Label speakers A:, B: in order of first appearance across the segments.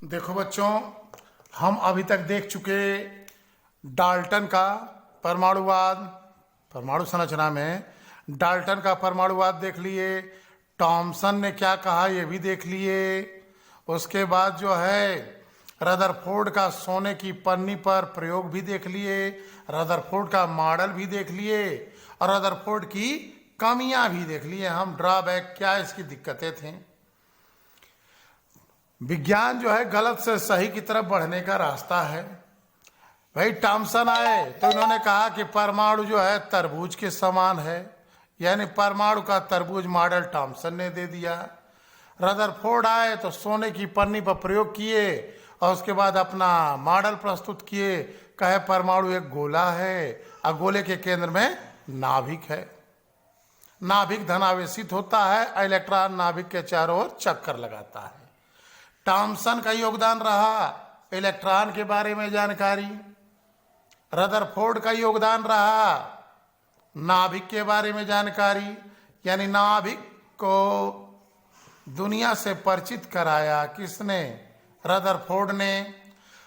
A: देखो बच्चों, हम अभी तक देख चुके डाल्टन का परमाणुवाद। परमाणु संरचना में डाल्टन का परमाणुवाद देख लिए। टॉमसन ने क्या कहा ये भी देख लिए। उसके बाद जो है रदरफोर्ड का सोने की पन्नी पर प्रयोग भी देख लिए। रदरफोर्ड का मॉडल भी देख लिए और रदरफोर्ड की कमियां भी देख लिए हम, ड्रॉबैक क्या इसकी दिक्कतें थी। विज्ञान जो है गलत से सही की तरफ बढ़ने का रास्ता है। भाई टॉमसन आए तो इन्होंने कहा कि परमाणु जो है तरबूज के समान है, यानी परमाणु का तरबूज मॉडल टॉमसन ने दे दिया। रदरफोर्ड आए तो सोने की पन्नी पर प्रयोग किए और उसके बाद अपना मॉडल प्रस्तुत किए। कहे परमाणु एक गोला है और गोले के केंद्र में नाभिक है। नाभिक धनावेशित होता है, इलेक्ट्रॉन नाभिक के चारों ओर चक्कर लगाता है। टॉमसन का योगदान रहा इलेक्ट्रॉन के बारे में जानकारी। रदरफोर्ड का योगदान रहा नाभिक के बारे में जानकारी, यानी नाभिक को दुनिया से परिचित कराया किसने? रदरफोर्ड ने।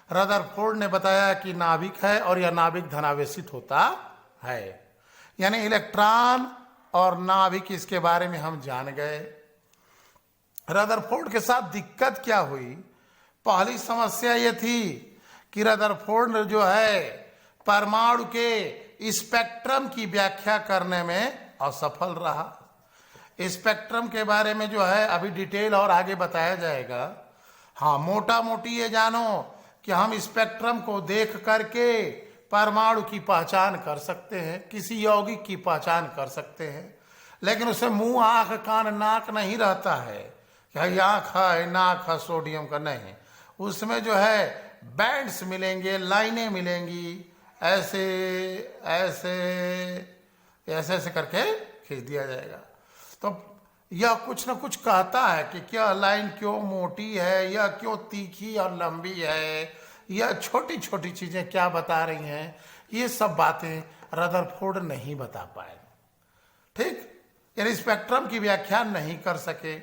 A: रदरफोर्ड ने बताया कि नाभिक है और यह नाभिक धनावेशित होता है, यानी इलेक्ट्रॉन और नाभिक इसके बारे में हम जान गए। रदरफोर्ड के साथ दिक्कत क्या हुई? पहली समस्या यह थी कि रदरफोर्ड जो है परमाणु के स्पेक्ट्रम की व्याख्या करने में असफल रहा। स्पेक्ट्रम के बारे में जो है अभी डिटेल और आगे बताया जाएगा। हाँ, मोटा मोटी ये जानो कि हम स्पेक्ट्रम को देख करके परमाणु की पहचान कर सकते हैं, किसी यौगिक की पहचान कर सकते हैं, लेकिन उसे मुंह आंख कान नाक नहीं रहता है कि आंख है नाक है सोडियम का, नहीं। उसमें जो है बैंड्स मिलेंगे, लाइनें मिलेंगी, ऐसे ऐसे ऐसे ऐसे करके खींच दिया जाएगा। तो यह कुछ न कुछ कहता है कि क्या लाइन क्यों मोटी है, यह क्यों तीखी और लंबी है, यह छोटी छोटी चीजें क्या बता रही हैं, ये सब बातें रदरफोर्ड नहीं बता पाए। ठीक, यानी स्पेक्ट्रम की व्याख्या नहीं कर सके।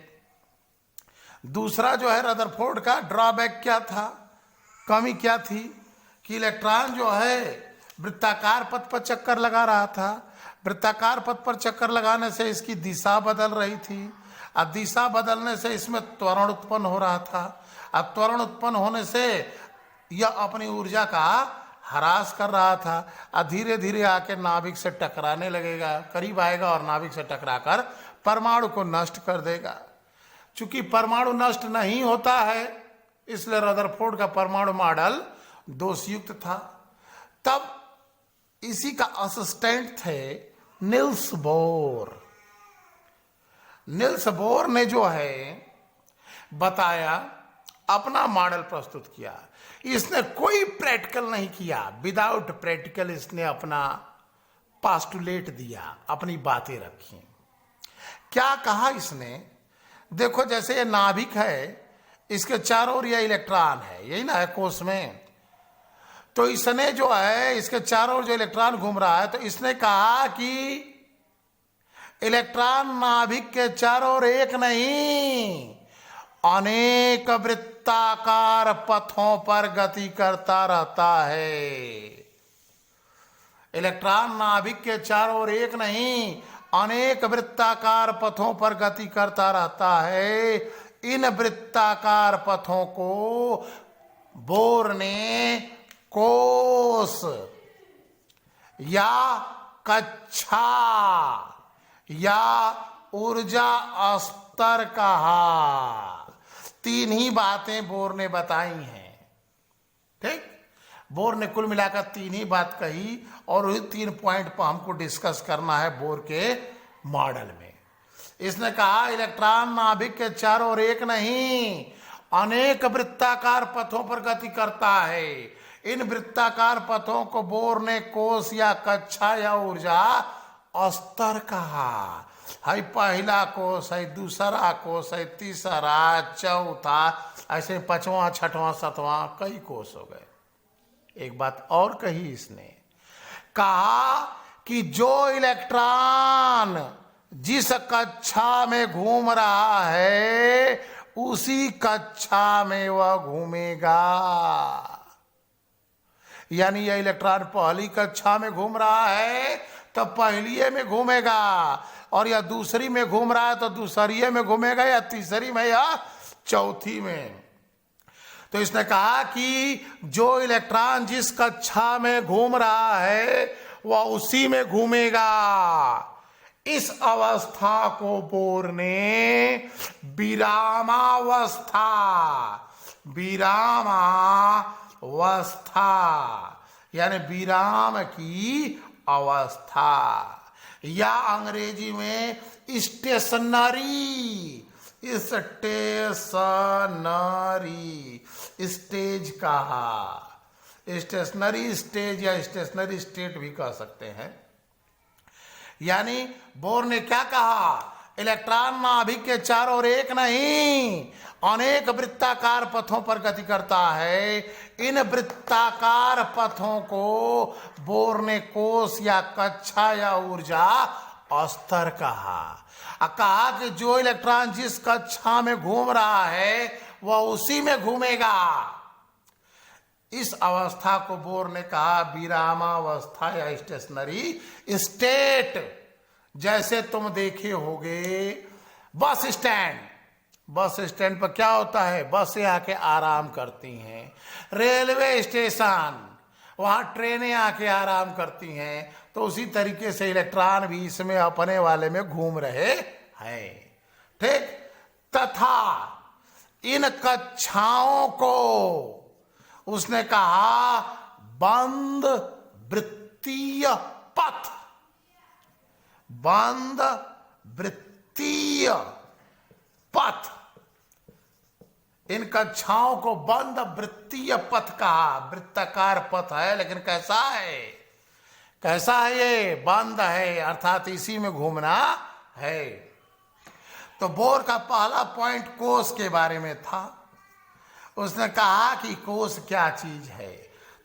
A: दूसरा जो है रदरफोर्ड का ड्रॉबैक क्या था, कमी क्या थी कि इलेक्ट्रॉन जो है वृत्ताकार पथ पर चक्कर लगा रहा था। वृत्ताकार पथ पर चक्कर लगाने से इसकी दिशा बदल रही थी और दिशा बदलने से इसमें त्वरण उत्पन्न हो रहा था और त्वरण उत्पन्न होने से यह अपनी ऊर्जा का ह्रास कर रहा था और धीरे धीरे आके नाभिक से टकराने लगेगा, करीब आएगा और नाभिक से टकराकर परमाणु को नष्ट कर देगा। चूंकि परमाणु नष्ट नहीं होता है इसलिए रदरफोर्ड का परमाणु मॉडल दोषयुक्त था। तब इसी का असिस्टेंट थे निल्स बोर। निल्स बोर ने जो है बताया, अपना मॉडल प्रस्तुत किया। इसने कोई प्रैक्टिकल नहीं किया, विदाउट प्रैक्टिकल इसने अपना पास्टुलेट दिया, अपनी बातें रखी। क्या कहा इसने? देखो, जैसे ये नाभिक है, इसके चारों ओर यह इलेक्ट्रॉन है, यही ना है कोष में। तो इसने जो है इसके चारों ओर जो इलेक्ट्रॉन घूम रहा है, तो इसने कहा कि इलेक्ट्रॉन नाभिक के चारों ओर एक नहीं अनेक वृत्ताकार पथों पर गति करता रहता है। इलेक्ट्रॉन नाभिक के चारों ओर एक नहीं अनेक वृत्ताकार पथों पर गति करता रहता है। इन वृत्ताकार पथों को बोर ने कोष या कक्षा या ऊर्जा स्तर कहा। तीन ही बातें बोर ने बताई हैं। ठीक, बोर ने कुल मिलाकर तीन ही बात कही और वही 3 पॉइंट पर हमको डिस्कस करना है बोर के मॉडल में। इसने कहा इलेक्ट्रॉन नाभिक के चारों ओर एक नहीं अनेक वृत्ताकार पथों पर गति करता है। इन वृत्ताकार पथों को बोर ने कोष या कक्षा या ऊर्जा स्तर कहा। है पहला कोष है, दूसरा कोष है, तीसरा, चौथा, ऐसे 5वां 6वां 7वां कई कोष हो गए। एक बात और कही इसने, कहा कि जो इलेक्ट्रॉन जिस कक्षा में घूम रहा है उसी कक्षा में वह घूमेगा। यानी यह इलेक्ट्रॉन पहली कक्षा में घूम रहा है तो पहली में घूमेगा, और या दूसरी में घूम रहा है तो दूसरी में घूमेगा, या तीसरी में या चौथी में। तो इसने कहा कि जो इलेक्ट्रॉन जिस कक्षा में घूम रहा है वह उसी में घूमेगा। इस अवस्था को बोर ने विरामावस्था, यानी विराम की अवस्था, या अंग्रेजी में स्टेशनरी स्टेज कहा। स्टेशनरी स्टेज या स्टेशनरी स्टेट भी कह सकते हैं। यानी बोर ने क्या कहा, इलेक्ट्रॉन नाभिक के चारों ओर एक नहीं अनेक वृत्ताकार पथों पर गति करता है। इन वृत्ताकार पथों को बोर ने कोष या कक्षा या ऊर्जा स्तर कहा। कहा कि जो इलेक्ट्रॉन जिस कक्षा में घूम रहा है वह उसी में घूमेगा। इस अवस्था को बोर ने कहा विरामावस्था या स्टेशनरी स्टेट। जैसे तुम देखे होगे बस स्टैंड पर क्या होता है, बसें आके आराम करती हैं। रेलवे स्टेशन, वहां ट्रेनें आके आराम करती हैं। तो उसी तरीके से इलेक्ट्रॉन भी इसमें अपने वाले में घूम रहे हैं, ठीक। तथा इन कक्षाओं को उसने कहा बंद वृत्तीय पथ, बंद वृत्तीय पथ। इन कक्षाओं को बंद वृत्तीय पथ कहा। वृत्ताकार पथ है लेकिन कैसा है, कैसा है, ये बंद है, अर्थात इसी में घूमना है। तो बोर का पहला पॉइंट कोष के बारे में था। उसने कहा कि कोष क्या चीज है।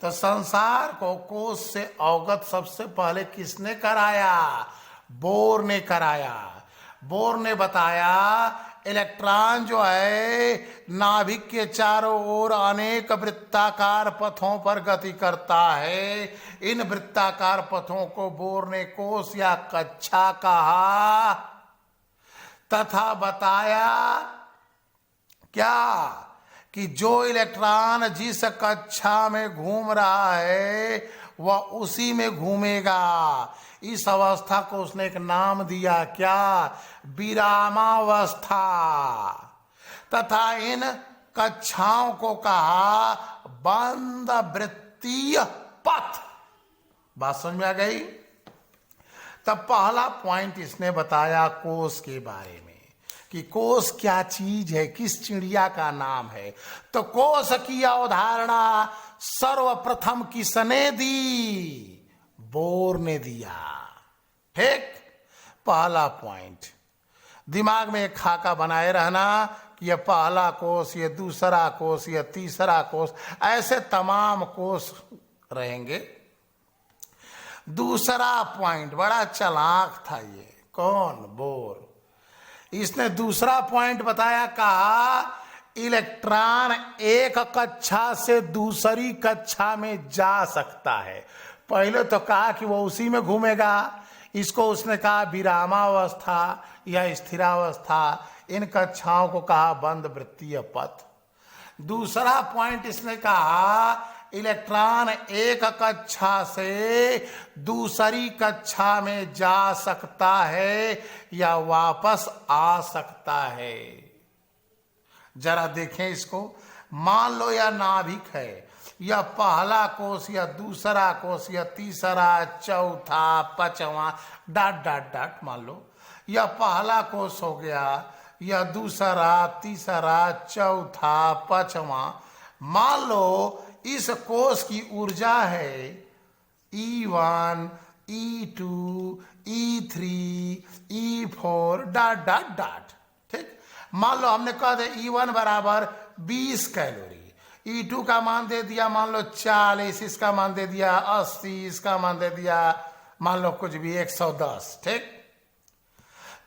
A: तो संसार को कोष से अवगत सबसे पहले किसने कराया, बोर ने कराया। बोर ने बताया इलेक्ट्रॉन जो है नाभिक के चारों ओर अनेक वृत्ताकार पथों पर गति करता है। इन वृत्ताकार पथों को बोर ने कोष या कक्षा कहा, तथा बताया क्या कि जो इलेक्ट्रॉन जिस कक्षा में घूम रहा है वह उसी में घूमेगा। इस अवस्था को उसने एक नाम दिया, क्या, विरामावस्था। तथा इन कक्षाओं को कहा बंद वृत्तीय पथ। बात समझ में आ गई। तब पहला पॉइंट इसने बताया कोष के बारे में कि कोष क्या चीज है, किस चिड़िया का नाम है। तो कोष की अवधारणा सर्वप्रथम किसने दी, बोर ने दिया, ठीक। पहला पॉइंट दिमाग में एक खाका बनाए रहना कि यह पहला कोष, यह दूसरा कोष, यह तीसरा कोष, ऐसे तमाम कोष रहेंगे। दूसरा पॉइंट बड़ा चालाक था ये, कौन, बोर। इसने दूसरा पॉइंट बताया, कहा इलेक्ट्रॉन एक कक्षा से दूसरी कक्षा में जा सकता है। पहले तो कहा कि वो उसी में घूमेगा, इसको उसने कहा विरामावस्था या स्थिरावस्था। इन कक्षाओं को कहा बंद वृत्तीय पथ। दूसरा पॉइंट इसने कहा इलेक्ट्रॉन एक कक्षा से दूसरी कक्षा में जा सकता है या वापस आ सकता है। जरा देखें इसको। मान लो यह नाभिक है, या पहला कोष या दूसरा कोष या तीसरा चौथा पांचवा डॉट डॉट डॉट, मान लो यह पहला कोष हो गया, या दूसरा तीसरा चौथा पांचवा। मान लो इस कोष की ऊर्जा है E1, E2, E3, E4 dot dot dot, ठीक। मान लो हमने कह दे E1 बराबर 20 कैलोरी, E2 का मान दे दिया मान लो 40, इसका मान दे दिया 80, इसका मान दे दिया मान लो कुछ भी 110, ठीक।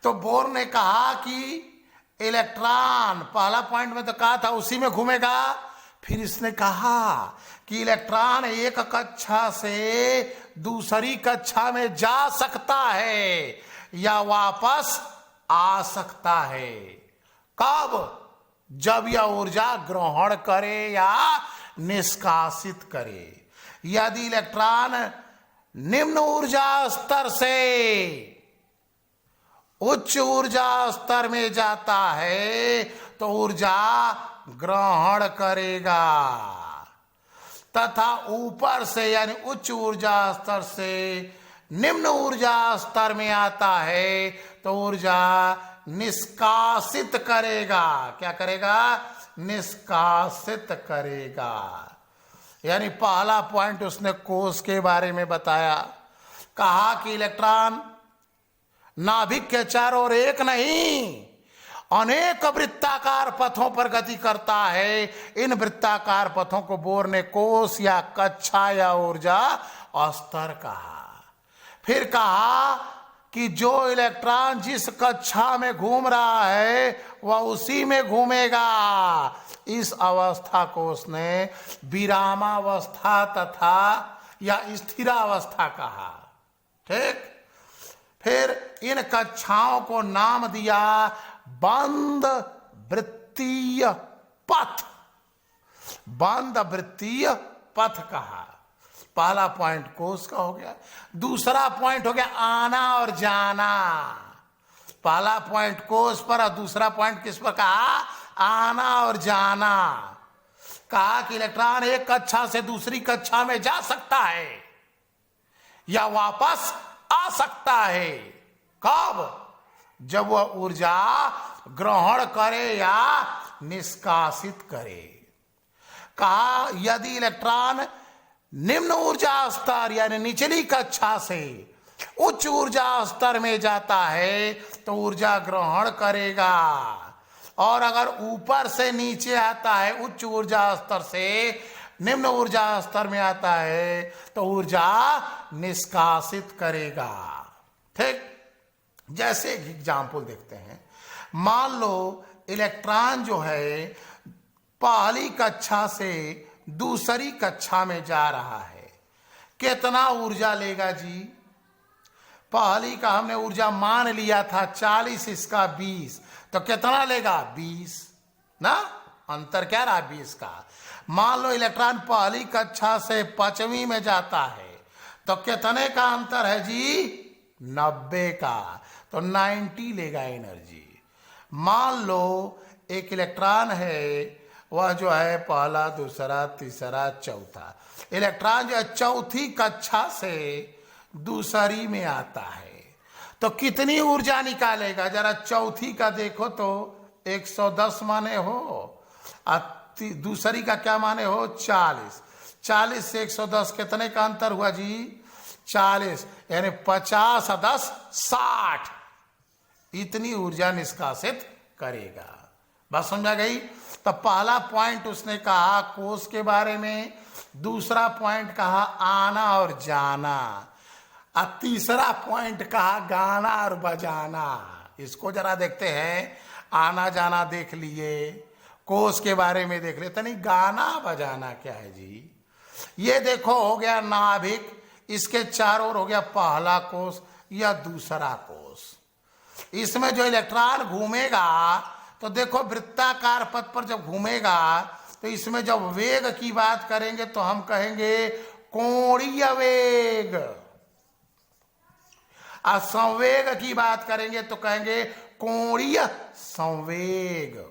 A: तो बोर ने कहा कि इलेक्ट्रॉन, पहला पॉइंट में तो कहा था उसी में घूमेगा। फिर इसने कहा कि इलेक्ट्रॉन एक कक्षा से दूसरी कक्षा में जा सकता है या वापस आ सकता है। कब? जब यह ऊर्जा ग्रहण करे या निष्कासित करे। यदि इलेक्ट्रॉन निम्न ऊर्जा स्तर से उच्च ऊर्जा स्तर में जाता है तो ऊर्जा ग्रहण करेगा, तथा ऊपर से यानी उच्च ऊर्जा स्तर से निम्न ऊर्जा स्तर में आता है तो ऊर्जा निष्कासित करेगा। क्या करेगा? निष्कासित करेगा। यानी पहला पॉइंट उसने कोष के बारे में बताया, कहा कि इलेक्ट्रॉन नाभिक के चारों ओर एक नहीं अनेक वृत्ताकार पथों पर गति करता है। इन वृत्ताकार पथों को बोर ने कोष या कक्षा या ऊर्जा स्तर कहा। फिर कहा कि जो इलेक्ट्रॉन जिस कक्षा में घूम रहा है वह उसी में घूमेगा। इस अवस्था को उसने विरामावस्था तथा या स्थिरावस्था कहा। ठीक। फिर इन कक्षाओं को नाम दिया बंद वृत्तीय पथ। बंद वृत्तीय पथ कहा। पहला पॉइंट कोष का हो गया। दूसरा पॉइंट हो गया आना और जाना। पहला पॉइंट कोष पर और दूसरा पॉइंट किस पर कहा? आना और जाना। कहा कि इलेक्ट्रॉन एक कक्षा से दूसरी कक्षा में जा सकता है या वापस आ सकता है। कब? जब वह ऊर्जा ग्रहण करे या निष्कासित करे। कहा यदि इलेक्ट्रॉन निम्न ऊर्जा स्तर यानी निचली कक्षा से उच्च ऊर्जा स्तर में जाता है तो ऊर्जा ग्रहण करेगा, और अगर ऊपर से नीचे आता है उच्च ऊर्जा स्तर से निम्न ऊर्जा स्तर में आता है तो ऊर्जा निष्कासित करेगा। ठीक। जैसे एक एग्जाम्पल देखते हैं। मान लो इलेक्ट्रॉन जो है पहली कक्षा से दूसरी कक्षा में जा रहा है। कितना ऊर्जा लेगा जी? पहली का हमने ऊर्जा मान लिया था 40, इसका 20, तो कितना लेगा? 20 ना। अंतर क्या रहा? 20 का। मान लो इलेक्ट्रॉन पहली कक्षा से 5वीं में जाता है तो कितने का अंतर है जी? 90 का, तो 90 लेगा एनर्जी। मान लो एक इलेक्ट्रॉन है, वह जो है पहला, दूसरा, तीसरा, चौथा। इलेक्ट्रॉन जो है चौथी कक्षा से दूसरी में आता है तो कितनी ऊर्जा निकालेगा? जरा चौथी का देखो तो 110 माने हो, और दूसरी का क्या माने हो? 40। 40 से 110 कितने का अंतर हुआ जी? 40, यानी 50 और 10 60। इतनी ऊर्जा निष्कासित करेगा। बात समझा गई? तो पहला पॉइंट उसने कहा कोष के बारे में, दूसरा पॉइंट कहा आना और जाना, और तीसरा पॉइंट कहा गाना और बजाना। इसको जरा देखते हैं। आना जाना देख लिए, कोष के बारे में देख लेते, नहीं गाना बजाना क्या है जी? ये देखो हो गया नाभिक, इसके चारों ओर हो गया पहला कोष या दूसरा कोष। इसमें जो इलेक्ट्रॉन घूमेगा तो देखो वृत्ताकार पथ पर जब घूमेगा तो इसमें जब वेग की बात करेंगे तो हम कहेंगे कोणीय वेग, और संवेग की बात करेंगे तो कहेंगे कोणीय संवेग।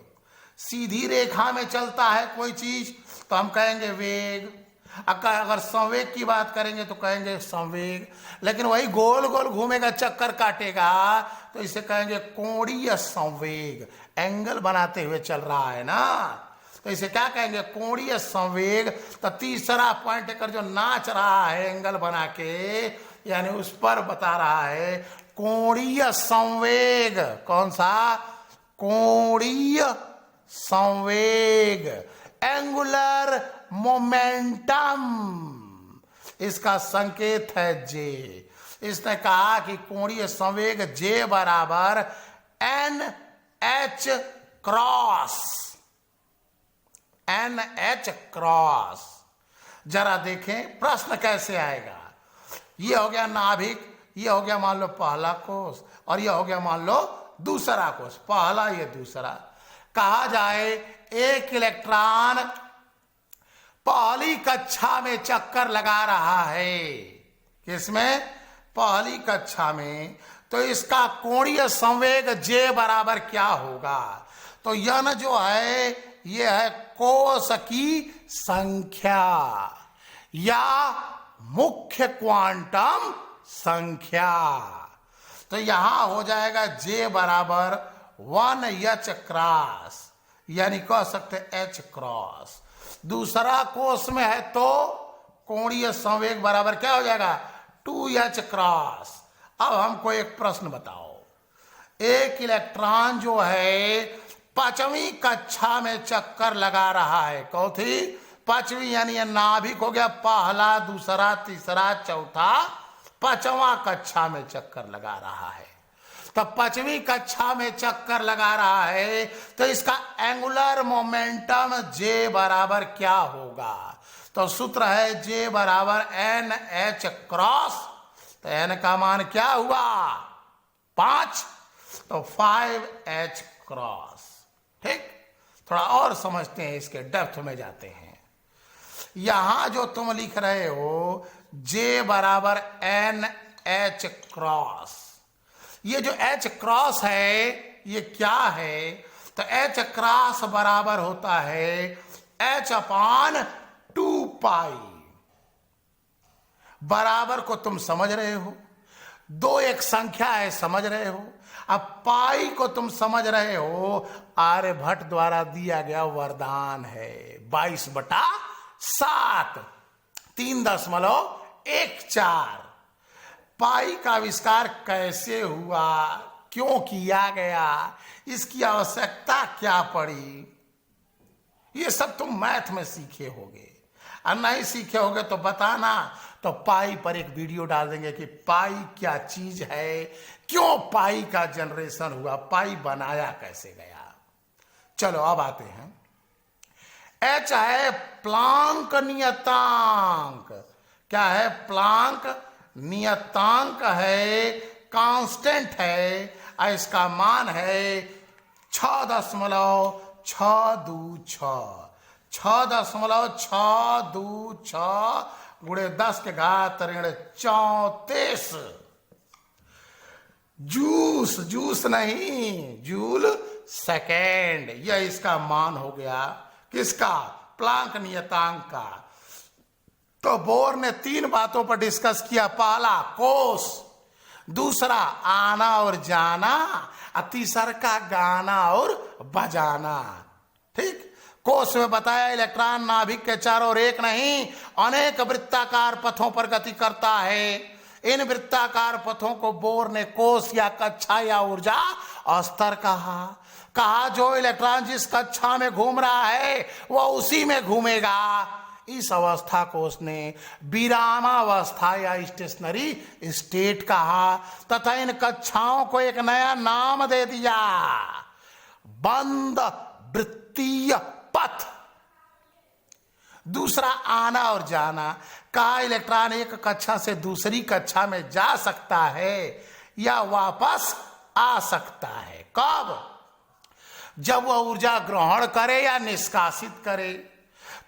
A: सीधी रेखा में चलता है कोई चीज तो हम कहेंगे वेग, अगर संवेग की बात करेंगे तो कहेंगे संवेग। लेकिन वही गोल गोल घूमेगा, चक्कर काटेगा, तो इसे कहेंगे कोणीय संवेग। एंगल बनाते हुए चल रहा है ना, तो इसे क्या कहेंगे? कोणीय संवेग। तो तीसरा पॉइंट कर जो नाच रहा है एंगल बना के, यानी उस पर बता रहा है कोणीय संवेग। कौन सा? कोणीय संवेग, एंगुलर मोमेंटम। इसका संकेत है जे। इसने कहा कि कोणीय संवेग जे बराबर N H cross, N H cross. जरा देखें प्रश्न कैसे आएगा। ये हो गया नाभिक, ये हो गया मान लो पहला कोष, और ये हो गया मान लो दूसरा कोष, पहला ये दूसरा। कहा जाए एक इलेक्ट्रॉन पहली कक्षा में चक्कर लगा रहा है, किसमें? पहली कक्षा में। तो इसका कोणीय संवेग J बराबर क्या होगा? तो यन जो है ये है कोष की संख्या या मुख्य क्वांटम संख्या। तो यहां हो जाएगा J बराबर 1H क्रॉस, यानी कह सकते H क्रॉस। दूसरा कोष में है तो कोणीय संवेग बराबर क्या हो जाएगा? 2H cross. अब हमको एक प्रश्न बताओ, एक इलेक्ट्रॉन जो है पांचवी कक्षा में चक्कर लगा रहा है, कौन थी? पांचवी, यानी ये नाभिक हो गया पहला, दूसरा, तीसरा, चौथा, पांचवा कक्षा में चक्कर लगा रहा है। तो पांचवी कक्षा में चक्कर लगा रहा है तो इसका एंगुलर मोमेंटम J बराबर क्या होगा? तो सूत्र है J बराबर NH क्रॉस। तो N का मान क्या हुआ? 5, तो 5H क्रॉस। ठीक, थोड़ा और समझते हैं, इसके डेप्थ में जाते हैं। यहां जो तुम लिख रहे हो J बराबर NH क्रॉस, ये जो H क्रॉस है ये क्या है? तो H क्रॉस बराबर होता है H अपान 2 पाई। बराबर को तुम समझ रहे हो, 2 एक संख्या है, समझ रहे हो। अब पाई को तुम समझ रहे हो, आर्यभट्ट द्वारा दिया गया वरदान है, 22/7, 3.14। पाई का आविष्कार कैसे हुआ, क्यों किया गया, इसकी आवश्यकता क्या पड़ी, ये सब तुम मैथ में सीखे होगे। और नहीं सीखे होगे तो बताना, तो पाई पर एक वीडियो डाल देंगे कि पाई क्या चीज है, क्यों पाई का जनरेशन हुआ, पाई बनाया कैसे गया। चलो अब आते हैं। H है प्लांक नियतांक। क्या है? प्लांक नियतांक है, कांस्टेंट है, और इसका मान है 6.626। 6.626 गुणे 10 के घात ऋण 34 जूस, जूस नहीं, जूल सेकेंड। यह इसका मान हो गया, किसका? प्लांक नियतांक का। तो बोर ने 3 बातों पर डिस्कस किया। पहला कोष, दूसरा आना और जाना, और तीसरा का गाना और बजाना। ठीक, कोष में बताया इलेक्ट्रॉन नाभिक के चारों ओर एक नहीं अनेक वृत्ताकार पथों पर गति करता है। इन वृत्ताकार पथों को बोर ने कोष या कक्षा या ऊर्जा स्तर कहा। जो इलेक्ट्रॉन जिस कक्षा में घूम रहा है वह उसी में घूमेगा। इस अवस्था को उसने विरामावस्था या स्टेशनरी स्टेट कहा, तथा इन कक्षाओं को एक नया नाम दे दिया, बंद वृत्तीय पथ। दूसरा आना और जाना। कहा इलेक्ट्रॉन एक कक्षा से दूसरी कक्षा में जा सकता है या वापस आ सकता है। कब? जब वह ऊर्जा ग्रहण करे या निष्कासित करे।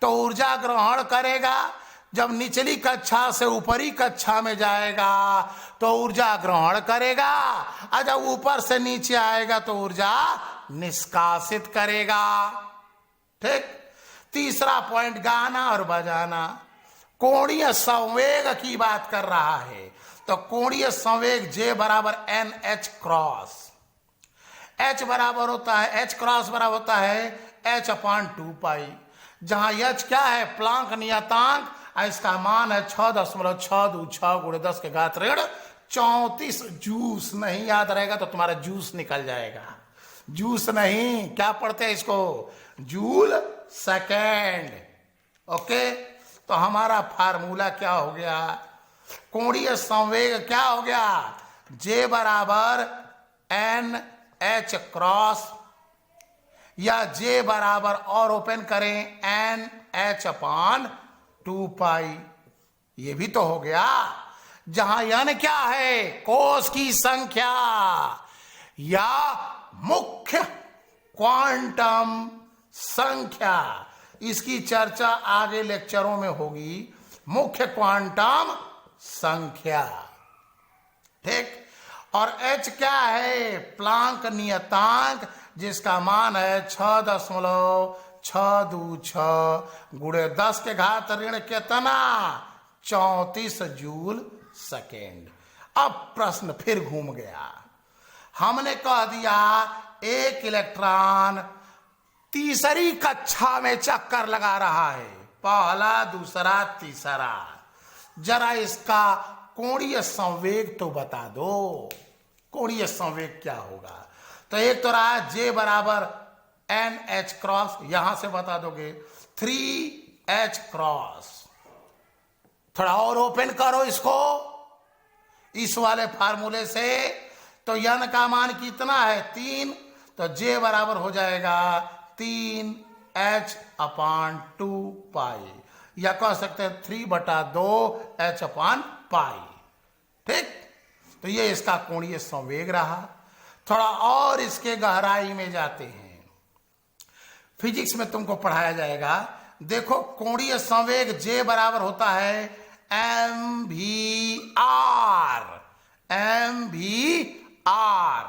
A: तो ऊर्जा ग्रहण करेगा जब निचली कक्षा से ऊपरी कक्षा में जाएगा तो ऊर्जा ग्रहण करेगा, और जब ऊपर से नीचे आएगा तो ऊर्जा निष्कासित करेगा। ठीक। तीसरा पॉइंट गाना और बजाना। कोणीय संवेग की बात कर रहा है, तो कोणीय संवेग J बराबर NH क्रॉस। H बराबर होता है, H क्रॉस बराबर होता है H/2 पाई, जहां H क्या है? प्लांक नियतांक, इसका मान है 6.626 गुणे 10 के घात ऋण 34। जूस नहीं याद रहेगा तो तुम्हारा जूस निकल जाएगा। जूस नहीं, क्या पढ़ते हैं इसको? Joule second. ओके, तो हमारा फार्मूला क्या हो गया? कोणीय संवेग क्या हो गया? J बराबर NH क्रॉस या जे बराबर और ओपन करें एन एच अपान 2 पाई, ये भी तो हो गया। जहां एन क्या है, कोस की संख्या या मुख्य क्वांटम संख्या। इसकी चर्चा आगे लेक्चरों में होगी, मुख्य क्वांटम संख्या, ठीक। और h क्या है, प्लांक नियतांक, जिसका मान है 6.626 गुणे 10 के घात ऋण कितना, 34 जूल सेकेंड। अब प्रश्न फिर घूम गया। हमने कह दिया एक इलेक्ट्रॉन तीसरी कक्षा में चक्कर लगा रहा है, पहला दूसरा तीसरा, जरा इसका कोणीय संवेग तो बता दो। कोणीय संवेग क्या होगा? तो एक तो रहा जे बराबर एन एच क्रॉस, यहां से बता दोगे 3h क्रॉस। थोड़ा और ओपन करो इसको इस वाले फार्मूले से, तो n का मान कितना है 3, तो जे बराबर हो जाएगा 3h अपान 2 पाई, या कह सकते हैं 3/2 h अपान पाई, ठीक। तो ये इसका कोणीय संवेग रहा। थोड़ा और इसके गहराई में जाते हैं, फिजिक्स में तुमको पढ़ाया जाएगा। देखो कोणीय संवेग जे बराबर होता है M V R, M V R.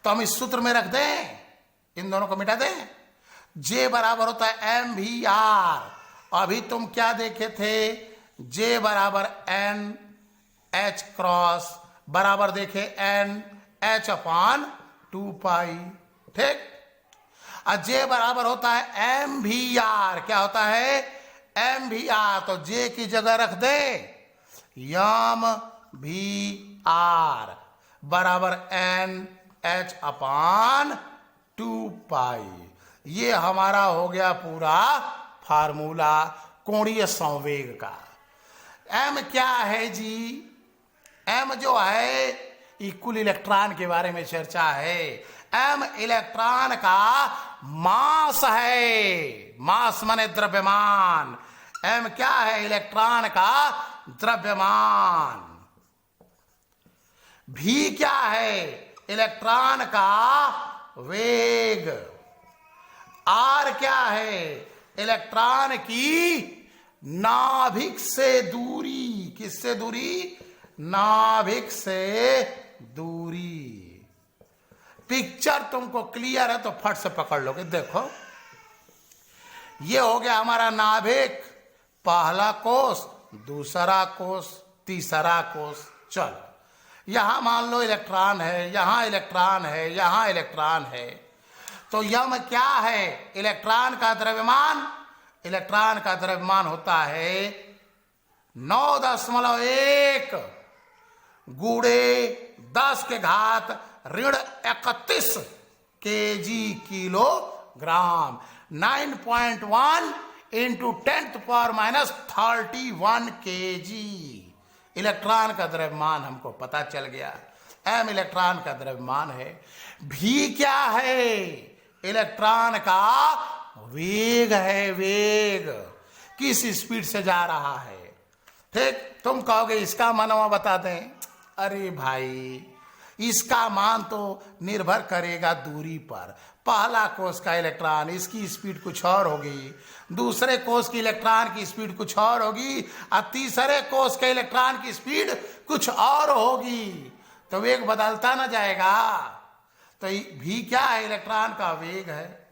A: तो हम इस सूत्र में रख दें, इन दोनों को मिटा दें। जे बराबर होता है एम वी आर। अभी तुम क्या देखे थे, जे बराबर एन एच क्रॉस बराबर देखे एन एच अपान 2 पाई, ठीक। और जे बराबर होता है एम वी आर, क्या होता है एम वी आर, तो जे की जगह रख दे यम वी आर बराबर एन एच अपान 2 पाई। ये हमारा हो गया पूरा फार्मूला कोणीय संवेग का। एम क्या है जी, एम जो है कुल इलेक्ट्रॉन के बारे में चर्चा है। एम इलेक्ट्रॉन का मास है, मास माने द्रव्यमान। एम क्या है, इलेक्ट्रॉन का द्रव्यमान। भी क्या है, इलेक्ट्रॉन का वेग। आर क्या है, इलेक्ट्रॉन की नाभिक से दूरी। किससे दूरी, नाभिक से दूरी। पिक्चर तुमको क्लियर है तो फट से पकड़ लोगे। देखो ये हो गया हमारा नाभिक, पहला कोष, दूसरा कोष, तीसरा कोष। चल यहां मान लो इलेक्ट्रॉन है, यहां इलेक्ट्रॉन है, यहां इलेक्ट्रॉन है। तो यम क्या है, इलेक्ट्रॉन का द्रव्यमान। इलेक्ट्रॉन का द्रव्यमान होता है 9.1 गुणे 10 के घात ऋण 31 KG kilogram. 9.1 into 10⁻³ KG electron का द्रव्यमान हमको पता चल गया। एम इलेक्ट्रॉन का द्रव्यमान है। भी क्या है, इलेक्ट्रॉन का वेग है। वेग किस स्पीड से जा रहा है, ठीक। तुम कहोगे इसका मनवा बता दें। अरे भाई इसका मान तो निर्भर करेगा दूरी पर। पहला कोष का इलेक्ट्रॉन, इसकी स्पीड कुछ और होगी, दूसरे कोष की इलेक्ट्रॉन की स्पीड कुछ और होगी, और तीसरे कोष के इलेक्ट्रॉन की स्पीड कुछ और होगी। तो वेग बदलता ना जाएगा। तो भी क्या है, इलेक्ट्रॉन का वेग है।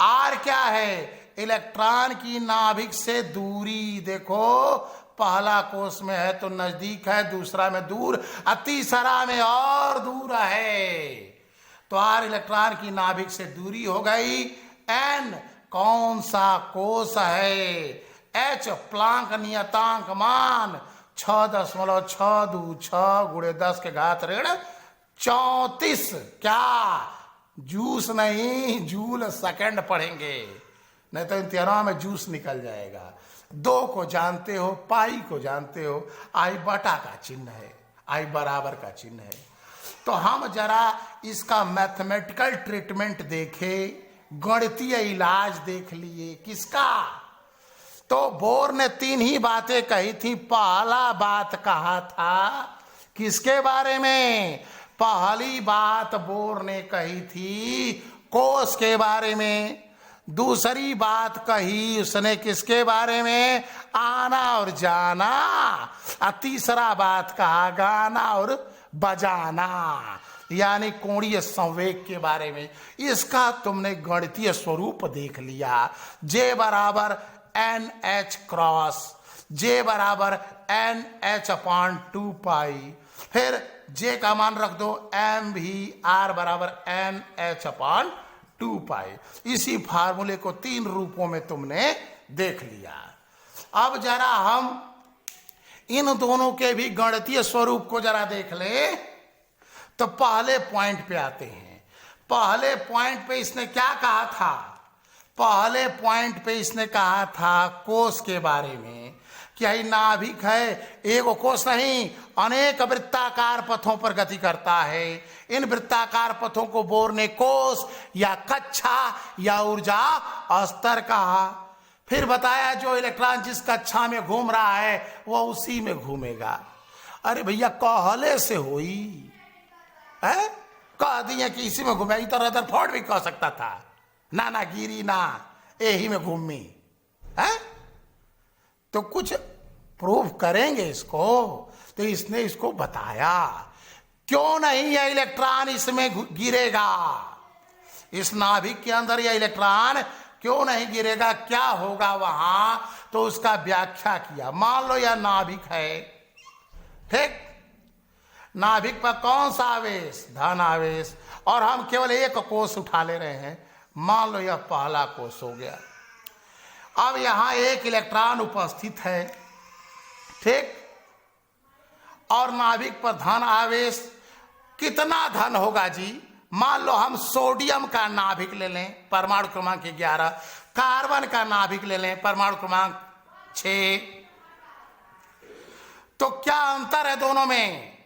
A: आर क्या है, इलेक्ट्रॉन की नाभिक से दूरी। देखो पहला कोष में है तो नजदीक है, दूसरा में दूर, और तीसरा में और दूर है। तो आर इलेक्ट्रॉन की नाभिक से दूरी हो गई। एन कौन सा कोष है, एच प्लांक नियतांक मान 6.626 गुणे 10 के घात ऋण 34। क्या जूस नहीं, जूल सेकंड पढ़ेंगे, नहीं तो इम्तिहानों में जूस निकल जाएगा। 2 को जानते हो, पाई को जानते हो, आई बटा का चिन्ह है, आई बराबर का चिन्ह है। तो हम जरा इसका मैथमेटिकल ट्रीटमेंट देखें, गणितीय इलाज देख लिए। किसका? तो बोर ने 3 ही बातें कही थी। पहला बात कहा था किसके बारे में? पहली बात बोर ने कही थी कोस के बारे में। दूसरी बात कही उसने किसके बारे में? आना और जाना। और तीसरा बात कहा गाना और बजाना, यानी कोणीय संवेग के बारे में। इसका तुमने गणितीय स्वरूप देख लिया। J बराबर NH क्रॉस, J बराबर NH अपॉन 2 पाई। फिर J का मान रख दो MVR बराबर NH अपॉन 2 पाई। इसी फार्मूले को 3 रूपों में तुमने देख लिया। अब जरा हम इन दोनों के भी गणितीय स्वरूप को जरा देख ले। तो पहले पॉइंट पे आते हैं। पहले पॉइंट पे इसने क्या कहा था? पहले पॉइंट पे इसने कहा था कोस के बारे में कि यही नाभिक है, एक कोस नहीं, अनेक वृत्ताकार पथों पर गति करता है। इन वृत्ताकार पथों को बोर ने कोस या कक्षा या ऊर्जा स्तर कहा। फिर बताया जो इलेक्ट्रॉन जिस कक्षा में घूम रहा है वह उसी में घूमेगा। अरे भैया कहले से हुई है, कह दिया कि इसी में घूमे। तो रदरफोर्ड भी कह सकता था ना ना गिरी ना यही में घूमी है। तो कुछ प्रूव करेंगे इसको। तो इसने इसको बताया क्यों नहीं यह इलेक्ट्रॉन इसमें गिरेगा, इस नाभिक के अंदर यह इलेक्ट्रॉन क्यों नहीं गिरेगा, क्या होगा वहां। तो उसका व्याख्या किया। मान लो यह नाभिक है, ठीक। नाभिक पर कौन सा आवेश? धन आवेश। और हम केवल एक कोष उठा ले रहे हैं। मान लो यह पहला कोष हो गया। अब यहां एक इलेक्ट्रॉन उपस्थित है, ठीक। और नाभिक पर धन आवेश। कितना धन होगा जी? मान लो हम सोडियम का नाभिक ले लें, परमाणु क्रमांक 11। कार्बन का नाभिक ले लें, परमाणु क्रमांक 6। तो क्या अंतर है दोनों में?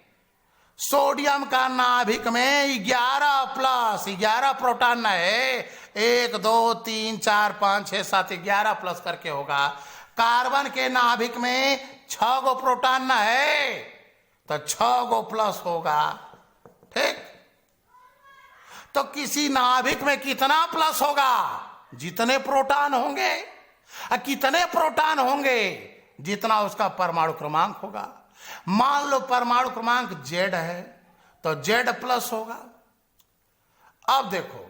A: सोडियम का नाभिक में 11 प्लस 11 प्रोटॉन है। 1 2 3 4 5 6 7 11 प्लस करके होगा। कार्बन के नाभिक में 6 गो प्रोटॉन है, तो 6 गो प्लस होगा, ठीक। तो किसी नाभिक में कितना प्लस होगा? जितने प्रोटॉन होंगे। कितने प्रोटॉन होंगे? जितना उसका परमाणु क्रमांक होगा। मान लो परमाणु क्रमांक Z है तो Z प्लस होगा। अब देखो,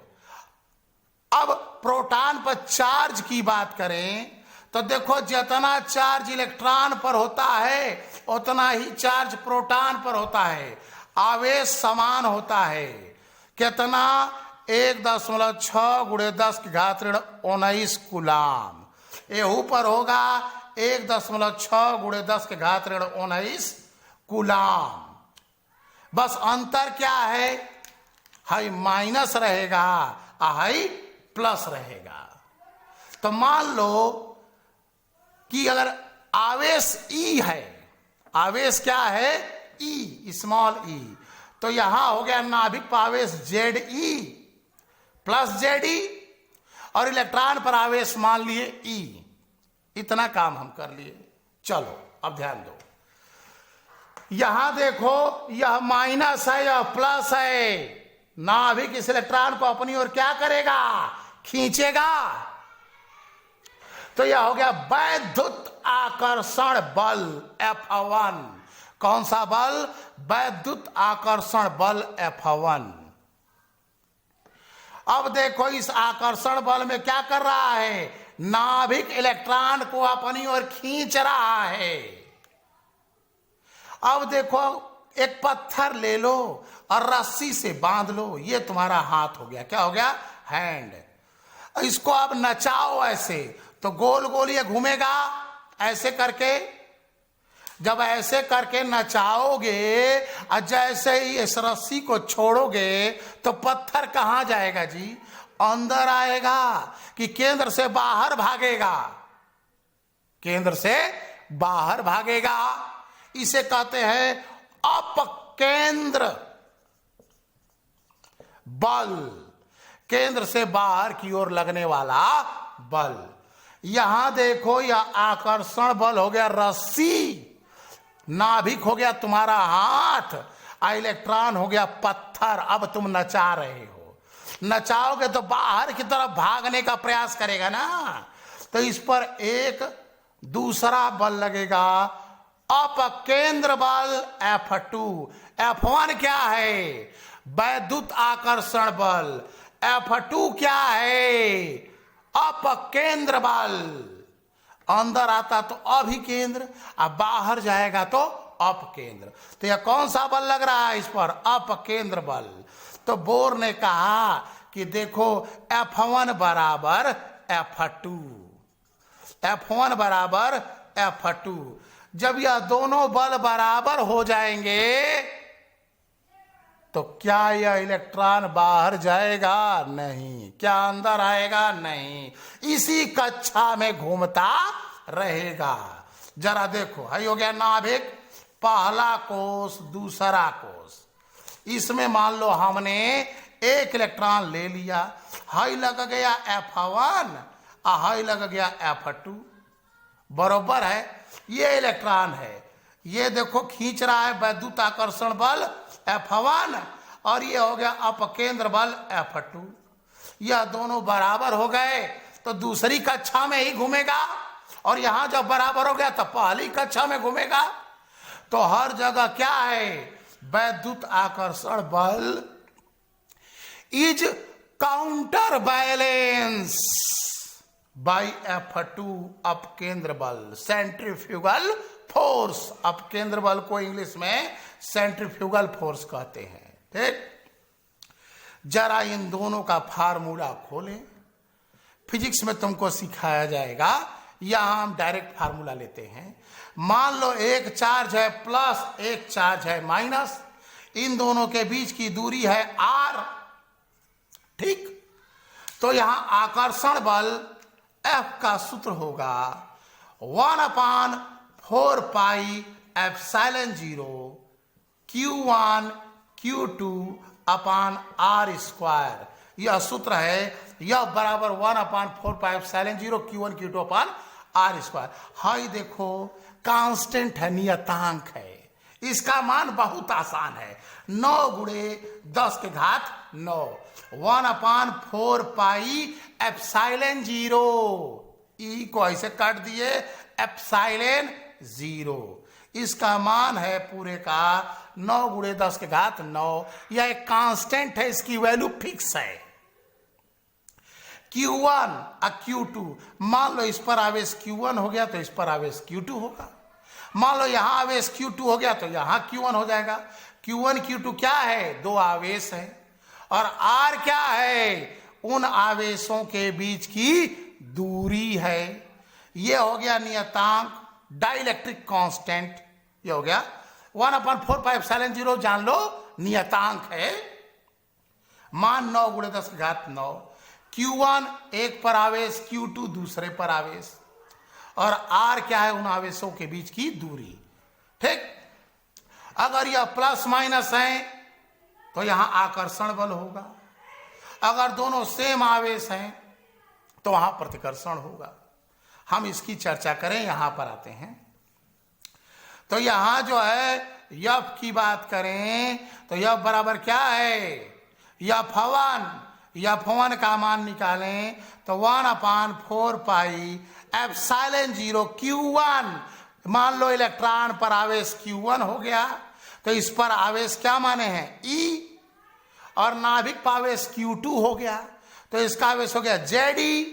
A: अब प्रोटॉन पर चार्ज की बात करें तो देखो जितना चार्ज इलेक्ट्रॉन पर होता है उतना ही चार्ज प्रोटॉन पर होता है। आवेश समान होता है। कितना? 1.6 × 10⁻19 कूलाम। एहू पर होगा 1.6 × 10⁻19 कूलाम। बस अंतर क्या है? हाई माइनस रहेगा, हाई प्लस रहेगा। तो मान लो कि अगर आवेश E है, आवेश क्या है? E, small e। तो यहां हो गया नाभिक पर आवेश Ze प्लस Ze और इलेक्ट्रॉन पर आवेश मान लिए E। इतना काम हम कर लिए। चलो अब ध्यान दो, यहां देखो यह माइनस है, यह प्लस है। नाभिक इस इलेक्ट्रॉन को अपनी ओर क्या करेगा? खींचेगा। तो यह हो गया वैद्युत आकर्षण बल F1। कौन सा बल? वैद्युत आकर्षण बल F1। अब देखो इस आकर्षण बल में क्या कर रहा है? नाभिक इलेक्ट्रॉन को अपनी ओर खींच रहा है। अब देखो एक पत्थर ले लो और रस्सी से बांध लो, ये तुम्हारा हाथ हो गया। क्या हो गया? हैंड। इसको अब नचाओ ऐसे, तो गोल गोल ये घूमेगा ऐसे करके। जब ऐसे करके नचाओगे और जैसे ही इस रस्सी को छोड़ोगे तो पत्थर कहां जाएगा जी? अंदर आएगा कि केंद्र से बाहर भागेगा? केंद्र से बाहर भागेगा। इसे कहते हैं अपकेंद्र बल, केंद्र से बाहर की ओर लगने वाला बल। यहां देखो, यह आकर्षण बल हो गया रस्सी, नाभिक हो गया तुम्हारा हाथ, इलेक्ट्रॉन हो गया पत्थर। अब तुम नचा रहे हो, नचाओगे तो बाहर की तरफ भागने का प्रयास करेगा ना, तो इस पर एक दूसरा बल लगेगा, अपकेंद्र बल F2। F1 क्या है? वैद्युत आकर्षण बल। F2 क्या है? अपकेंद्र बल। अंदर आता तो अभिकेंद्र, अब बाहर जाएगा तो अपकेंद्र। तो यह कौन सा बल लग रहा है इस पर? अपकेंद्र बल। तो बोर ने कहा कि देखो F1 बराबर F2, F1 बराबर F2। जब यह दोनों बल बराबर हो जाएंगे तो क्या यह इलेक्ट्रॉन बाहर जाएगा? नहीं। क्या अंदर आएगा? नहीं। इसी कक्षा में घूमता रहेगा। जरा देखो, है हो गया नाभिक, पहला कोष, दूसरा कोष। इसमें मान लो हमने एक इलेक्ट्रॉन ले लिया, हाई लग गया F1, हाई लग गया F2, बरोबर है। ये इलेक्ट्रॉन है, ये देखो खींच रहा है वैद्युत आकर्षण बल F1, और ये हो गया अपकेंद्र बल F2। यह दोनों बराबर हो गए तो दूसरी कक्षा में ही घूमेगा, और यहां जब बराबर हो गया तो पहली कक्षा में घूमेगा। तो हर जगह क्या है? वैद्युत आकर्षण बल is counter balance by F2 अपकेंद्र बल, सेंट्रीफ्यूगल फोर्स। अपकेंद्र बल को इंग्लिश में सेंट्रीफ्यूगल फोर्स कहते हैं। ठीक, जरा इन दोनों का फार्मूला खोलें, फिजिक्स में तुमको सिखाया जाएगा। यहां हम डायरेक्ट फार्मूला लेते हैं। मान लो एक चार्ज है प्लस, एक चार्ज है माइनस, इन दोनों के बीच की दूरी है r। ठीक, तो यहां आकर्षण बल F का सूत्र होगा 1/4 पाई एप्सिलॉन 0 Q1 Q2 अपान R स्क्वायर। यह सूत्र है, यह बराबर 1/4 पाई एप्सिलॉन 0 Q1 Q2 अपान R स्क्वायर। हाई देखो, कांस्टेंट है, नियतांक है। इसका मान बहुत आसान है, 9 गुणे 10 के घात 9, 1/4 पाई एप्सिलॉन 0। ई को ऐसे काट दिए, एप्सिलॉन 0। इसका मान है पूरे का 9 गुणे 10 के घात 9। यह एक कांस्टेंट है, इसकी वैल्यू फिक्स है। Q1 और Q2, मान लो इस पर आवेश Q1 हो गया तो इस पर आवेश Q2 होगा। मान लो यहां आवेश Q2 हो गया तो यहां Q1 हो जाएगा। Q1 Q2 क्या है? दो आवेश है। और R क्या है? उन आवेशों के बीच की दूरी है। ये हो गया नियतांक, डाइलेक्ट्रिक कांस्टेंट। ये हो गया 1/4 पाई एप्सिलॉन 0, जान लो नियतांक है। मान 9 गुणे 10 के घात 9। Q1 एक पर आवेश, Q2 दूसरे पर आवेश, और R क्या है? उन आवेशों के बीच की दूरी। ठीक, अगर यह प्लस माइनस है तो यहां आकर्षण बल होगा, अगर दोनों सेम आवेश हैं तो वहां प्रतिकर्षण होगा। हम इसकी चर्चा करें, यहां पर आते हैं। तो यहां जो है F की बात करें तो F बराबर क्या है? F1 का मान निकालें तो 1/4 पाई एप्सिलॉन 0 Q1। मान लो इलेक्ट्रॉन पर आवेश Q1 हो गया तो इस पर आवेश क्या माने हैं? E, और नाभिक पर आवेश Q2 हो गया तो इसका आवेश हो गया ZE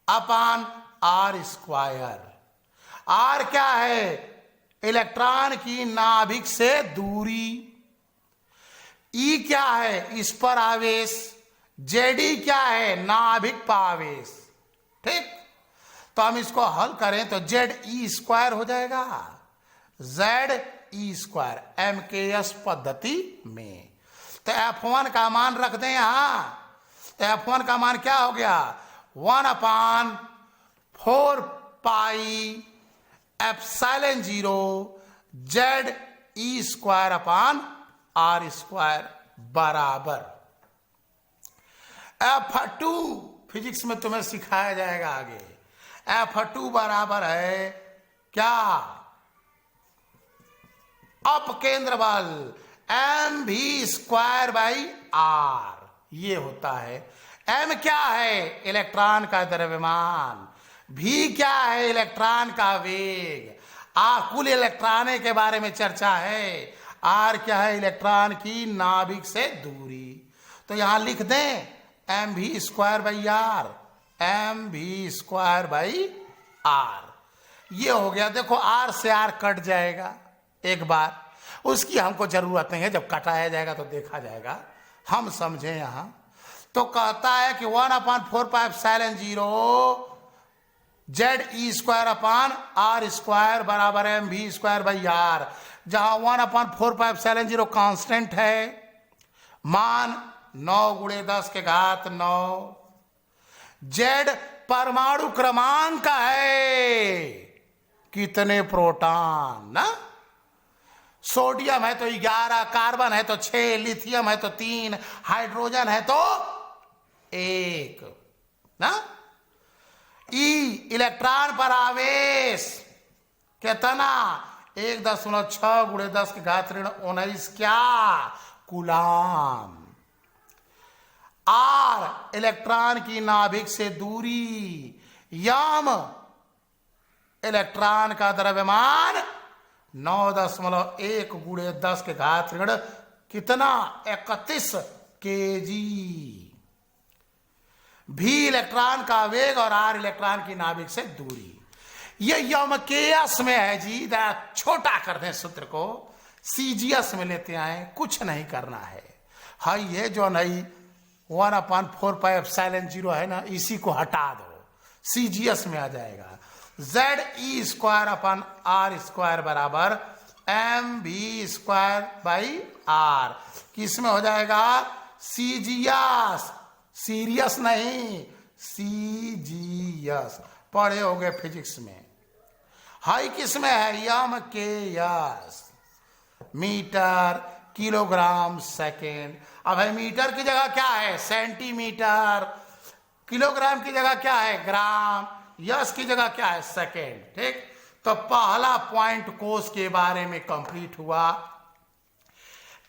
A: अपान R स्क्वायर। R क्या है? इलेक्ट्रॉन की नाभिक से दूरी। E क्या है? इस पर आवेश। ZE क्या है? नाभिक पर आवेश। ठीक, तो हम इसको हल करें तो ZE स्क्वायर हो जाएगा, ZE स्क्वायर MKS पद्धति में। तो F1 का मान रख दें यहां, तो F1 का मान क्या हो गया? 1/4 pi epsilon 0 ZE square upon R square, बराबर F2, फिजिक्स में तुम्हें सिखाया जाएगा आगे। F2 बराबर है क्या? अपकेंद्र बल mv²/r, ये होता है। m क्या है? इलेक्ट्रॉन का द्रव्यमान। v क्या है? इलेक्ट्रॉन का वेग। कुल इलेक्ट्रॉन के बारे में चर्चा है। r क्या है? इलेक्ट्रॉन की नाभिक से दूरी। तो यहां लिख दें mv²/r, mv²/r। ये हो गया। देखो r से r कट जाएगा एक बार, उसकी हमको जरूरत नहीं है, जब कटाया जाएगा तो देखा जाएगा। हम समझे यहां तो कहता है कि 1/4πε0 ZE²/r² बराबर mv²/r, जहां 1/4πε0 कांस्टेंट है, मान 9×10⁹। Z परमाणु क्रमांक है, कितने प्रोटॉन ना? सोडियम है तो 11, कार्बन है तो 6, लिथियम है तो 3, हाइड्रोजन है तो 1 ना? ई इलेक्ट्रॉन पर आवेश कितना? 1.6×10⁻⁹ क्या? कूलाम। आर इलेक्ट्रॉन की नाभिक से दूरी। यम इलेक्ट्रॉन का द्रव्यमान 9.1×10⁻⁻, कितना? 31 kg। भी इलेक्ट्रॉन का वेग और आर इलेक्ट्रॉन की नाभिक से दूरी। ये यम केएस में है जी। छोटा कर दें सूत्र को, सीजीएस में लेते आए, कुछ नहीं करना है। हाँ, ये जो नहीं 1/4πε0 है ना, इसी को हटा दो, सीजीएस में आ जाएगा। ZE²/r² बराबर mv²/r, किसमें हो जाएगा? सीजीएस, सीरियस नहीं, सीजीएस। पढ़े हो गए फिजिक्स में। हाई किसमें है? यम के एस, मीटर, किलोग्राम, सेकेंड। अब है मीटर की जगह क्या है? सेंटीमीटर। किलोग्राम की जगह क्या है? ग्राम। यस की जगह क्या है? सेकेंड। ठीक, तो पहला पॉइंट कोष के बारे में कंप्लीट हुआ।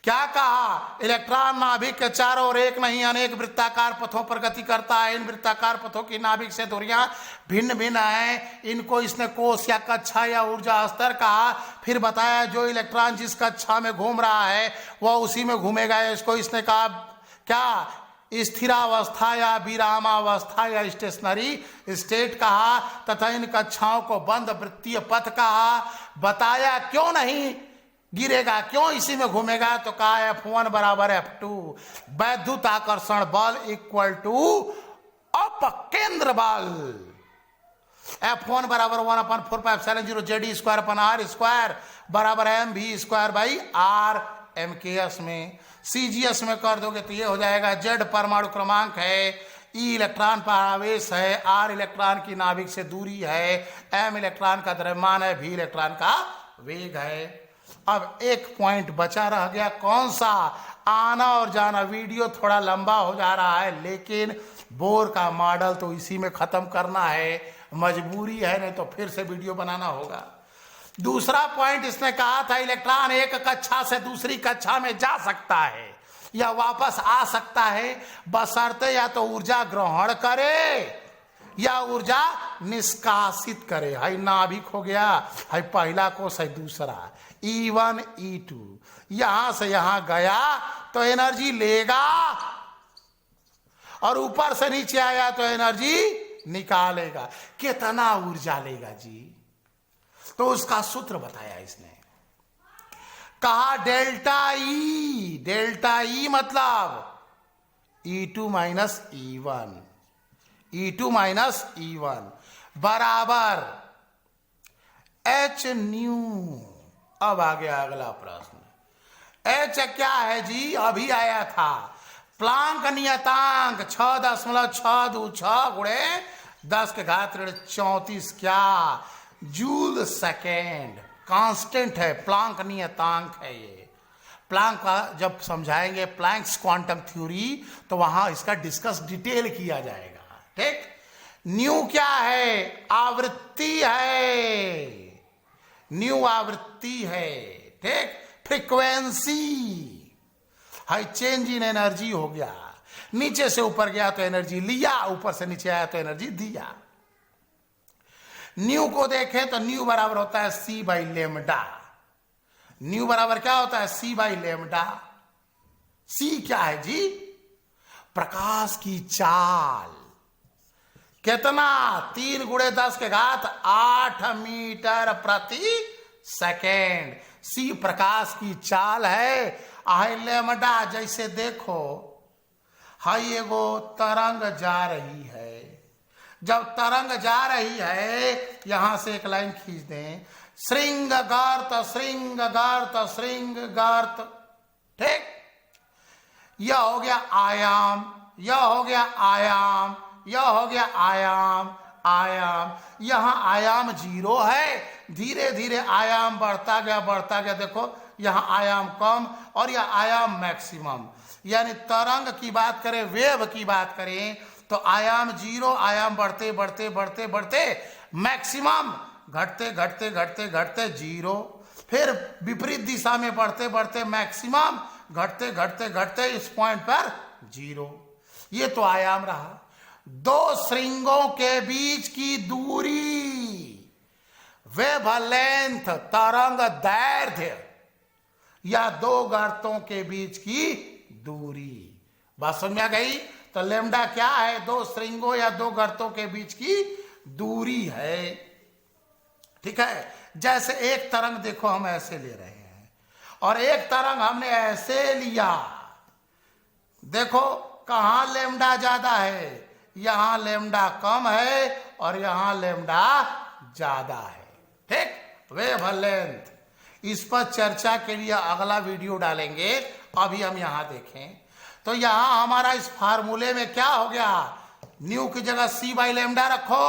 A: क्या कहा? इलेक्ट्रॉन नाभिक के चारों ओर एक नहीं अनेक वृत्ताकार पथों पर गति करता है। इन वृत्ताकार पथों की नाभिक से दूरियां भिन्न भिन्न हैं। इनको इसने कोष या कक्षा या ऊर्जा स्तर कहा। फिर बताया जो इलेक्ट्रॉन जिस कक्षा में घूम रहा है वह उसी में घूमेगा। इसको इसने कहा क्या? स्थिरावस्था या विरामावस्था या स्टेशनरी स्टेट कहा। तथा इन कक्षाओं को बंद वृत्तीय पथ कहा। बताया क्यों नहीं गिरेगा, क्यों इसी में घूमेगा, तो कहा F1 बराबर F2, वैद्युत आकर्षण बल इक्वल टू अपकेंद्र बल। F1 बराबर 1/4πε0 ZE²/r² बराबर mv²/r, MKS में। CGS में कर दोगे तो ये हो जाएगा। Z परमाणु क्रमांक है, E इलेक्ट्रॉन पर आवेश है, R इलेक्ट्रॉन की नाभिक से दूरी है, M इलेक्ट्रॉन का द्रव्यमान है, V इलेक्ट्रॉन का वेग है। अब एक पॉइंट बचा रह गया, कौन सा? आना और जाना। वीडियो थोड़ा लंबा हो जा रहा है, लेकिन बोर का मॉडल तो इसी में खत्म करना है, मजबूरी है, नहीं तो फिर से वीडियो बनाना होगा। दूसरा पॉइंट इसने कहा था इलेक्ट्रॉन एक कक्षा से दूसरी कक्षा में जा सकता है या वापस आ सकता है, बशर्ते या तो ऊर्जा ग्रहण करे या ऊर्जा निष्कासित करे। हाई नाभिक हो गया, हाई पहला कोष है, दूसरा E1 E2, यहां से यहां गया तो एनर्जी लेगा और ऊपर से नीचे आया तो एनर्जी निकालेगा। कितना ऊर्जा लेगा जी? तो उसका सूत्र बताया इसने। कहा डेल्टा ई। डेल्टा ई मतलब E2 minus E1, E2 minus E1 बराबर H न्यू। अब आ गया अगला प्रश्न। H क्या है जी? अभी आया था। प्लांक नियतांक 6.626 क्या? Joule second. कांस्टेंट है, प्लांक नियतांक है ये। प्लैंक का जब समझाएंगे प्लैंक्स क्वांटम थ्योरी तो वहां इसका डिस्कस डिटेल किया जाएगा। ठीक, न्यू क्या है? आवृत्ति है, न्यू आवृत्ति है। ठीक, फ्रीक्वेंसी है, चेंज इन एनर्जी हो गया, नीचे से ऊपर गया तो एनर्जी लिया, ऊपर से नीचे आया तो एनर्जी दिया। न्यू को देखें तो न्यू बराबर होता है सी बाई लेमडा। न्यू बराबर क्या होता है? सी बाई लेमडा। सी क्या है जी? प्रकाश की चाल। कितना? 3 × 10⁸ मीटर प्रति सेकेंड। सी प्रकाश की चाल है। आई लेमडा, जैसे देखो हाई एगो तरंग जा रही है। जब तरंग जा रही है, यहां से एक लाइन खींच दें, श्रृंग गर्त श्रृंग गर्त श्रृंग गर्त। ठीक, यह हो गया आयाम, यह हो गया आयाम, यह हो गया आयाम, आयाम। यहां आयाम 0 है, धीरे धीरे आयाम बढ़ता गया। देखो यहां आयाम कम और यह आयाम मैक्सिमम। यानी तरंग की बात करें, वेव की बात करें तो आयाम 0, आयाम बढ़ते बढ़ते बढ़ते बढ़ते मैक्सिमम, घटते घटते घटते घटते 0, फिर विपरीत दिशा में बढ़ते बढ़ते मैक्सिमम, घटते घटते घटते इस पॉइंट पर 0। ये तो आयाम रहा। 2 श्रृंगों के बीच की दूरी, वेवलेंथ, तरंग दैर्ध्य, या 2 गर्तों के बीच की दूरी। बात समझ आ गई? तो लेमडा क्या है? 2 श्रृंगों या 2 गर्तों के बीच की दूरी है। ठीक है, जैसे एक तरंग देखो हम ऐसे ले रहे हैं और एक तरंग हमने ऐसे लिया। देखो कहां लेमडा ज्यादा है? यहां लेमडा कम है और यहां लेमडा ज्यादा है। ठीक, वेवलेंथ। इस पर चर्चा के लिए अगला वीडियो डालेंगे। अभी हम यहां देखें तो यहां हमारा इस फार्मूले में क्या हो गया? न्यू की जगह सी बाई लेमडा रखो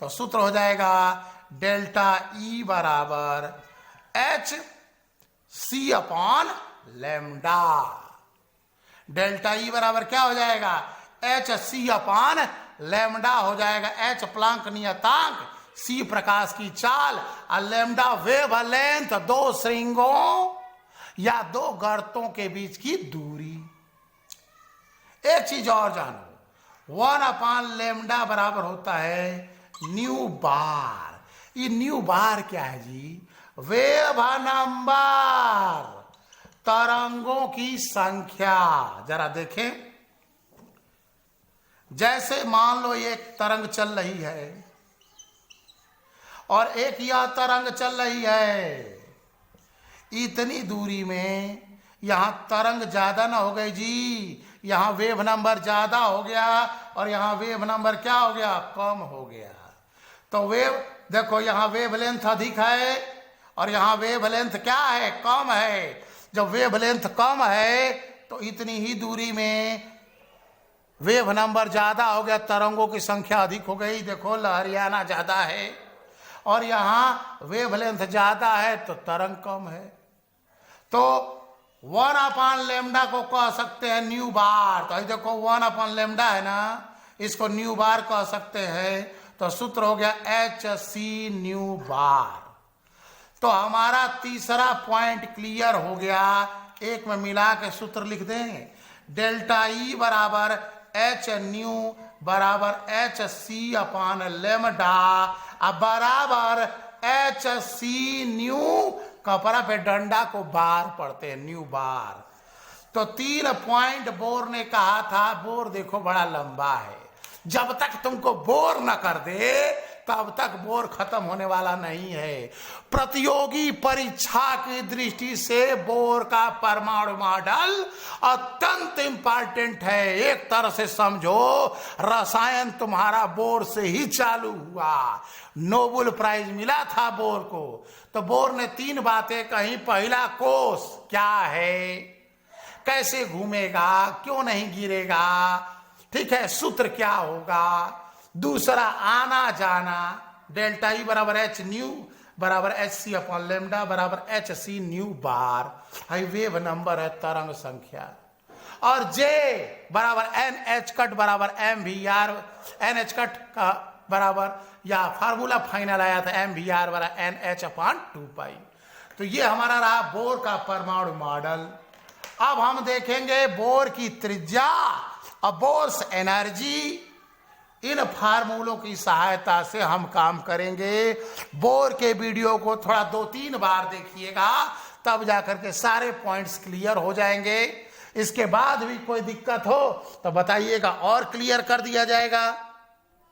A: तो सूत्र हो जाएगा डेल्टा ई बराबर H C upon lambda. Delta E बराबर क्या हो जाएगा? एच सी अपॉन लेमडा हो जाएगा। एच प्लांक नियतांक, सी प्रकाश की चाल और लेमडा वेवलेंथ, 2 श्रृंगों या 2 गर्तों के बीच की दूरी। एक चीज और जानो, 1 अपॉन लेमडा बराबर होता है न्यू बार। ये न्यू बार क्या है जी? वेव नंबर, तरंगों की संख्या। जरा देखें, जैसे मान लो एक तरंग चल रही है और एक यह तरंग चल रही है, इतनी दूरी में यहां तरंग ज्यादा ना हो गई जी, यहां वेव नंबर ज्यादा हो गया और यहां वेव नंबर क्या हो गया? कम हो गया। तो वेव देखो, यहां वेवलेंथ अधिक है और यहां वेवलेंथ क्या है? कम है। जब वेवलेंथ कम है तो इतनी ही दूरी में वेव नंबर ज्यादा हो गया, तरंगों की संख्या अधिक हो गई। देखो लहरियाना ज्यादा है और यहां वेवलेंथ ज्यादा है तो तरंग कम है। तो 1 अपॉन लेमडा को कह सकते हैं न्यू बार। तो देखो 1 अपॉन लेमडा है ना, इसको न्यू बार कह सकते हैं। तो सूत्र हो गया एच सी न्यू बार। तो हमारा तीसरा पॉइंट क्लियर हो गया। एक में मिला के सूत्र लिख दें, डेल्टा ई बराबर एच न्यू बराबर एच सी अपॉन लेमडा बराबर एच सी न्यू, कपड़ा पे डंडा को बार पढ़ते हैं, न्यू बार। तो 3 पॉइंट बोर ने कहा था। बोर देखो बड़ा लंबा है, जब तक तुमको बोर न कर दे तब तक बोर खत्म होने वाला नहीं है। प्रतियोगी परीक्षा की दृष्टि से बोर का परमाणु मॉडल अत्यंत इंपॉर्टेंट है। एक तरह से समझो रसायन तुम्हारा बोर से ही चालू हुआ। नोबेल प्राइज मिला था बोर को। तो बोर ने 3 बातें कही। पहला, कोष क्या है, कैसे घूमेगा, क्यों नहीं गिरेगा, ठीक है, सूत्र क्या होगा। दूसरा, आना जाना, डेल्टा ई बराबर एच न्यू बराबर एच सी अपॉन लेमडा बराबर एच सी न्यू बार, हाई वेव नंबर है, तरंग संख्या। और J बराबर एन एच कट बराबर M V R, N H cut का बराबर, या फार्मूला फाइनल आया था एम वी आर बराबर एन एच अपॉन 2 पाई। तो ये हमारा रहा बोर का परमाणु मॉडल। अब हम देखेंगे बोर की त्रिज्या और बोर्स एनर्जी। इन फार्मूलों की सहायता से हम काम करेंगे। बोर के वीडियो को थोड़ा 2-3 बार देखिएगा, तब जाकर के सारे पॉइंट्स क्लियर हो जाएंगे। इसके बाद भी कोई दिक्कत हो तो बताइएगा और क्लियर कर दिया जाएगा।